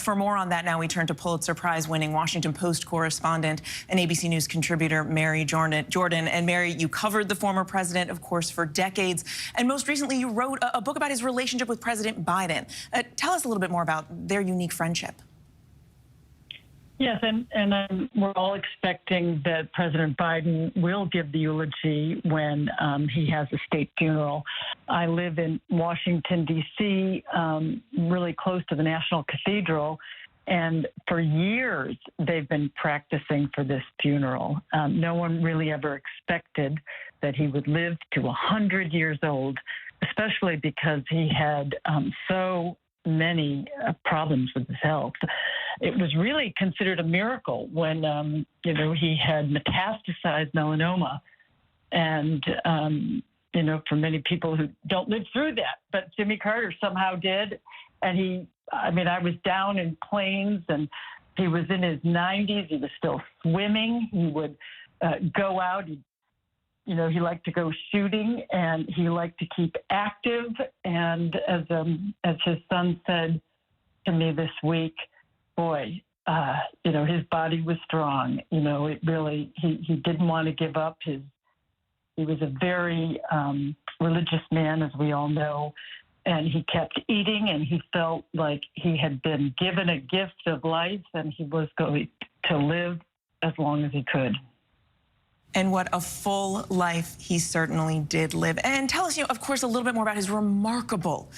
For more on that, now we turn to Pulitzer Prize-winning Washington Post correspondent and ABC News contributor Mary Jordan. And Mary, you covered the former president, of course, for decades. And most recently, you wrote a book about his relationship with President Biden. Tell us a little bit more about their unique friendship. Yes, and we're all expecting that President Biden will give the eulogy when he has a state funeral. I live in Washington, D.C., really close to the National Cathedral, and for years they've been practicing for this funeral. No one really ever expected that he would live to 100 years old, especially because he had so many problems with his health. It was really considered a miracle when, he had metastasized melanoma. And, for many people who don't live through that, but Jimmy Carter somehow did. And I was down in Plains, and he was in his 90s. He was still swimming. He would go out. He liked to go shooting, and he liked to keep active. And as his son said to me this week, boy, his body was strong. It really, he didn't want to give up. He was a very religious man, as we all know, and he kept eating, and he felt like he had been given a gift of life, and he was going to live as long as he could. And what a full life he certainly did live. And tell us, of course, a little bit more about his remarkable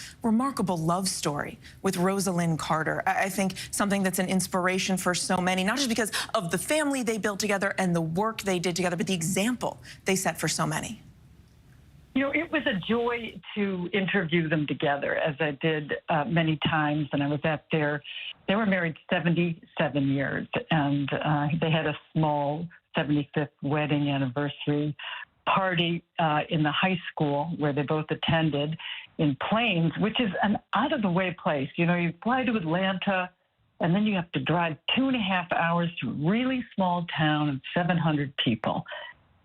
love story with Rosalynn Carter. I think something that's an inspiration for so many, not just because of the family they built together and the work they did together, but the example they set for so many. It was a joy to interview them together, as I did many times, and I was they were married 77 years, and they had a small 75th wedding anniversary party in the high school where they both attended in Plains, which is an out-of-the-way place. You fly to Atlanta, and then you have to drive 2.5 hours to a really small town of 700 people.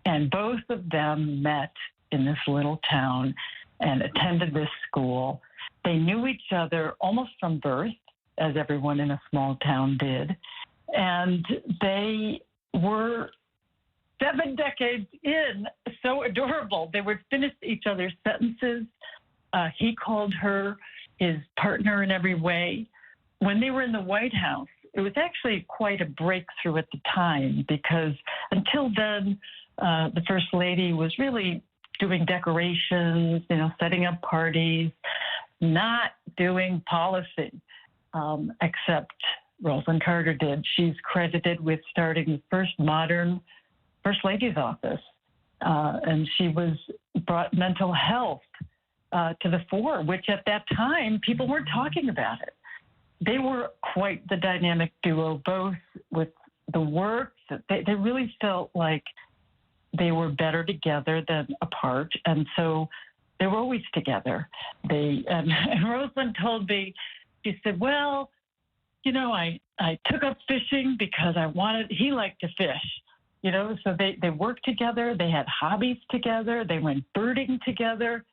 And both of them met in this little town and attended this school. They knew each other almost from birth, as everyone in a small town did. And they were 7 decades in, so adorable. They would finish each other's sentences. He called her his partner in every way. When they were in the White House, it was actually quite a breakthrough at the time, because until then, the First Lady was really doing decorations, setting up parties, not doing policy, except Rosalynn Carter did. She's credited with starting the first modern First Lady's office, and she brought mental health to the fore, which at that time people weren't talking about it. They were quite the dynamic duo, both with the work. They really felt like they were better together than apart, and so they were always together. And Rosalynn told me, she said, well, I took up fishing because he liked to fish, so they worked together, they had hobbies together, they went birding together,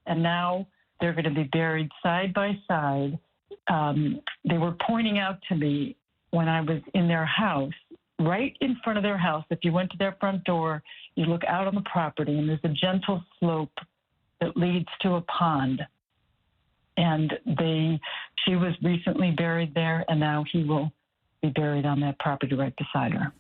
and now they're going to be buried side by side. They were pointing out to me when I was in their house, right in front of their house, if you went to their front door, you look out on the property, and there's a gentle slope that leads to a pond. And she was recently buried there, and now he will be buried on that property right beside her.